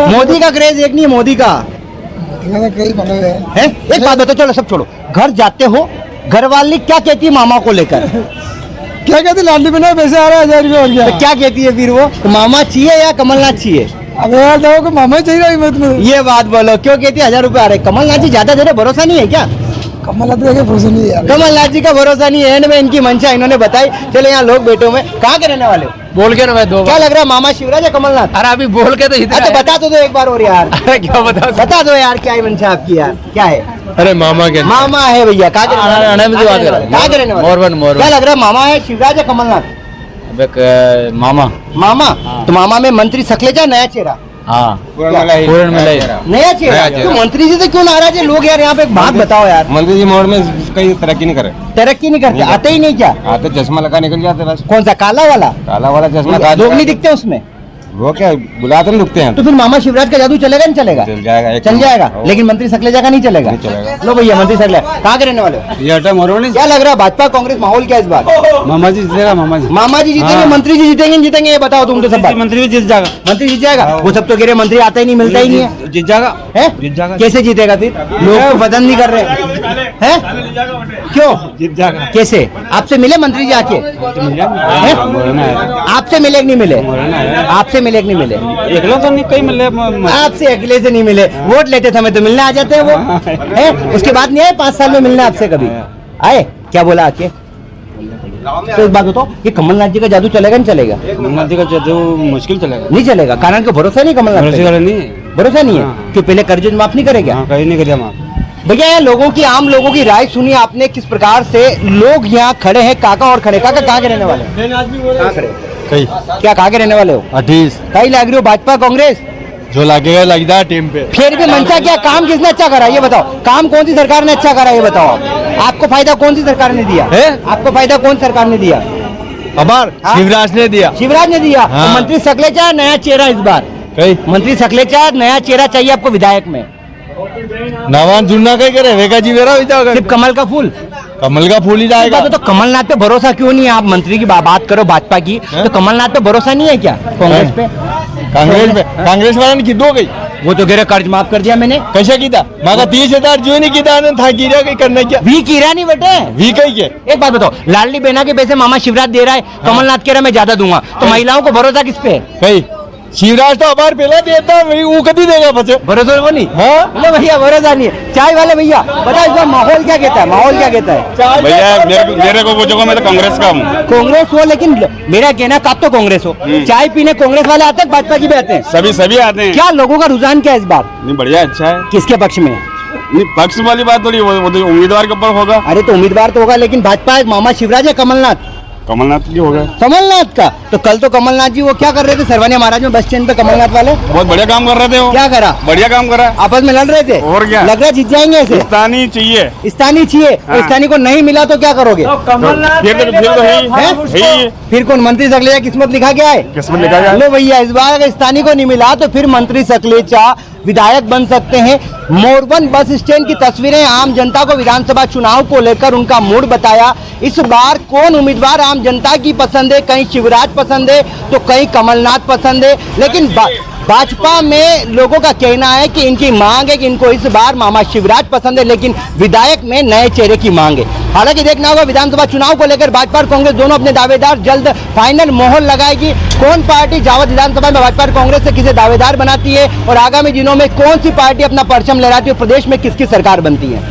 [SPEAKER 2] मोदी का क्रेज एक नहीं है, मोदी का है। एक बात बताओ, चलो सब छोड़ो, घर जाते हो, घर वाली क्या कहती है मामा को लेकर?
[SPEAKER 6] क्या कहते? लाडली बना पैसे आ रहा है 1000 रुपये और क्या।
[SPEAKER 2] तो क्या कहती है फिर वो? मामा चाहिए या कमलनाथ चाहिए?
[SPEAKER 6] अब यार देखो मामा चाहिए मत में।
[SPEAKER 2] ये बात बोलो, क्यों कहती है 1000 रुपये आ रहे? कमलनाथ जी ज्यादा दे रहे, भरोसा नहीं है क्या?
[SPEAKER 6] कमलनाथ का भरोसा नहीं है।
[SPEAKER 2] कमलनाथ जी का भरोसा नहीं है। एंड में इनकी मंशा इन्होंने बताई। चले यहाँ लोग बैठे हुए। कहाँ के रहने वाले हो?
[SPEAKER 8] बोल के ना मैं 2
[SPEAKER 2] क्या लग रहा है मामा शिवराज या कमलनाथ?
[SPEAKER 8] अरे अभी बोल के तो
[SPEAKER 2] अच्छा बता तो दो एक बार और यार।
[SPEAKER 8] क्या
[SPEAKER 2] बता दो यार, क्या है मंशा आपकी यार? क्या है?
[SPEAKER 7] अरे मामा के
[SPEAKER 2] मामा है भैया। कहाँ के रहने वाले? कहाँ के रहने वाले?
[SPEAKER 8] मोरवन।
[SPEAKER 2] क्या लग रहा है मामा है शिवराज या कमलनाथ?
[SPEAKER 8] मामा।
[SPEAKER 2] मामा? तो मामा में मंत्री सकलेजा नया चेहरा?
[SPEAKER 8] हाँ
[SPEAKER 3] पूर्ण में
[SPEAKER 2] नया चेहरा। तो मंत्री जी से क्यों नाराज है लोग यार? यहाँ पे एक बात बताओ यार।
[SPEAKER 3] मंत्री जी मोड़ में कहीं तरक्की नहीं करे।
[SPEAKER 2] तरक्की नहीं करते? आते ही नहीं क्या?
[SPEAKER 3] आते चश्मा लगा निकल जाते बस।
[SPEAKER 2] कौन सा? काला वाला?
[SPEAKER 3] काला वाला चश्मा।
[SPEAKER 2] लोग नहीं दिखते उसमें?
[SPEAKER 3] वो क्या बुलाते नहीं रुकते हैं।
[SPEAKER 2] तो फिर मामा शिवराज का जादू चलेगा नहीं चलेगा?
[SPEAKER 3] चल जाएगा।
[SPEAKER 2] चल जाएगा। लेकिन मंत्री सकलेजा का नहीं चलेगा?
[SPEAKER 3] नहीं चलेगा।
[SPEAKER 2] लो भैया मंत्री सकलेजा कहाँ के रहने वाले हो?
[SPEAKER 3] ये हटा मोरवनी।
[SPEAKER 2] क्या लग रहा है भाजपा कांग्रेस माहौल क्या इस बार?
[SPEAKER 3] मामा जी जीतेगा। मामा जी।
[SPEAKER 2] मामा जी जीतेंगे? मंत्री जी जीतेंगे जीतेंगे ये बताओ तुम तो सब बात।
[SPEAKER 3] मंत्री भी जीत जाएगा।
[SPEAKER 2] मंत्री जीत जाएगा? वो सब तो कह रहे मंत्री आता ही नहीं, मिलता ही नहीं है।
[SPEAKER 3] जीत जाएगा।
[SPEAKER 2] है?
[SPEAKER 3] जीत जाएगा।
[SPEAKER 2] कैसे जीतेगा फिर? लोग तो पसंद नहीं कर रहे हैं। क्यों?
[SPEAKER 3] जीत जाएगा।
[SPEAKER 2] कैसे? आपसे मिले मंत्री जी आके? हैं? आपसे मिले कि नहीं मिले? आपसे मिले कि नहीं मिले?
[SPEAKER 3] एकलो तो नहीं कहीं मिले।
[SPEAKER 2] आपसे अकेले से नहीं मिले। वोट लेते समय तो मिलने आ जाते हैं वो है। उसके बाद नहीं आए 5 साल में मिलने आपसे कभी? आए? क्या बोला आके? तो एक बात बताओ, ये कमलनाथ जी का जादू चलेगा नहीं चलेगा?
[SPEAKER 3] कमलनाथ जी का जादू मुश्किल चलेगा।
[SPEAKER 2] नहीं चलेगा। कारण का भरोसा नहीं कमलनाथ पे?
[SPEAKER 3] नहीं
[SPEAKER 2] भरोसा नहीं है। क्यों पहले कर्ज माफ नहीं करेगा?
[SPEAKER 3] कहीं नहीं करिए माफ।
[SPEAKER 2] भैया यहाँ लोगों की, आम लोगों की राय सुनी आपने किस प्रकार से लोग यहाँ खड़े हैं। काका और खड़े। काका कहाँ के रहने वाले? कहाँ खड़े?
[SPEAKER 3] कहीं
[SPEAKER 2] क्या कहाँ के रहने वाले हो?
[SPEAKER 3] 28
[SPEAKER 2] कहीं लग रही हो भाजपा कांग्रेस?
[SPEAKER 3] जो लगेगा लगता है टीम पे।
[SPEAKER 2] फिर भी मंशा क्या? काम किसने अच्छा करा ये बताओ? काम कौन सी सरकार ने अच्छा करा ये बताओ? आपको फायदा कौन सी सरकार ने दिया है? आपको फायदा कौन सरकार ने दिया?
[SPEAKER 3] हमार शिवराज ने दिया।
[SPEAKER 2] शिवराज ने दिया।
[SPEAKER 3] हाँ।
[SPEAKER 2] तो मंत्री सकलेचा नया चेहरा इस बार?
[SPEAKER 3] कहीं
[SPEAKER 2] मंत्री सकलेचा नया चेहरा चाहिए आपको विधायक में?
[SPEAKER 3] नवान जुड़ना कहीं करे वेगा जी मेरा
[SPEAKER 2] सिर्फ कमल का फूल?
[SPEAKER 3] कमल का फूल ही जाएगा।
[SPEAKER 2] तो कमलनाथ पे भरोसा क्यों नहीं है? आप मंत्री की बात करो भाजपा की, तो कमलनाथ पे भरोसा नहीं है क्या कांग्रेस पे?
[SPEAKER 3] कांग्रेस वाला ने किदो गई,
[SPEAKER 2] वो तो कह रहे कर्ज माफ कर दिया मैंने।
[SPEAKER 3] कैसे की था? मगर 30,000 जो नहीं की था करने क्या
[SPEAKER 2] वी कीरा नहीं बेटे,
[SPEAKER 3] वी कही के।
[SPEAKER 2] एक बात बताओ, लाडली बहना के पैसे मामा शिवराज दे रहा है, कमलनाथ कह रहा है मैं ज्यादा दूंगा, तो महिलाओं को भरोसा किस पे?
[SPEAKER 3] कही शिवराज तो अबार पहला देता, वो कभी देगा बच्चे
[SPEAKER 2] भरोसा वो नहीं।
[SPEAKER 3] हाँ?
[SPEAKER 2] बोलो भैया भरोसा नहीं है। चाय वाले भैया बताओ इस बार माहौल क्या कहता है? माहौल क्या कहता है?
[SPEAKER 8] भैया मेरे को पूछोगे, मैं तो कांग्रेस का हूँ।
[SPEAKER 2] कांग्रेस हो, लेकिन मेरा कहना है आप तो कांग्रेस हो, चाय पीने कांग्रेस वाले आते हैं, भाजपा की भी आते हैं?
[SPEAKER 8] सभी आते हैं।
[SPEAKER 2] क्या लोगों का रुझान क्या है इस बार?
[SPEAKER 8] नहीं बढ़िया, अच्छा है।
[SPEAKER 2] किसके पक्ष में?
[SPEAKER 8] नहीं, पक्ष वाली बात थोड़ी, वो तो उम्मीदवार के ऊपर होगा।
[SPEAKER 2] अरे तो उम्मीदवार तो होगा, लेकिन भाजपा है, मामा शिवराज है, कमलनाथ?
[SPEAKER 8] कमलनाथ की होगा।
[SPEAKER 2] कमलनाथ का तो कल तो कमलनाथ जी वो क्या कर रहे थे सरवानिया महाराज में बस स्टैंड पे, कमलनाथ वाले
[SPEAKER 8] बहुत बढ़िया काम कर रहे थे वो।
[SPEAKER 2] क्या करा?
[SPEAKER 8] बढ़िया काम करा।
[SPEAKER 2] आपस में लड़ रहे थे
[SPEAKER 8] और क्या?
[SPEAKER 2] लग रहा है जीत जाएंगे ऐसे।
[SPEAKER 8] स्थानीय चाहिए,
[SPEAKER 2] स्थानीय चाहिए।
[SPEAKER 8] हाँ।
[SPEAKER 2] स्थानीय को नहीं मिला तो क्या करोगे? फिर कौन मंत्री सकलेचा किस्मत लिखा गया है?
[SPEAKER 8] किस्मत लिखा गया है।
[SPEAKER 2] लो भैया, इस बार अगर स्थानीय को नहीं मिला तो फिर मंत्री सकलेचा विधायक बन सकते हैं। मोरवन बस स्टैंड की तस्वीरें आम जनता को विधानसभा चुनाव को लेकर उनका मूड बताया। इस बार कौन उम्मीदवार आम जनता की पसंद है? कहीं शिवराज पसंद है तो कहीं कमलनाथ पसंद है, लेकिन भाजपा में लोगों का कहना है कि इनकी मांग है कि इनको इस बार मामा शिवराज पसंद है, लेकिन विधायक में नए चेहरे की मांग है। हालांकि देखना होगा विधानसभा चुनाव को लेकर भाजपा और कांग्रेस दोनों अपने दावेदार जल्द फाइनल मोहर लगाएगी। कौन पार्टी जावद विधानसभा में भाजपा और कांग्रेस से किसे दावेदार बनाती है और आगामी दिनों में कौन सी पार्टी अपना परचम लहराती है, प्रदेश में किसकी सरकार बनती है।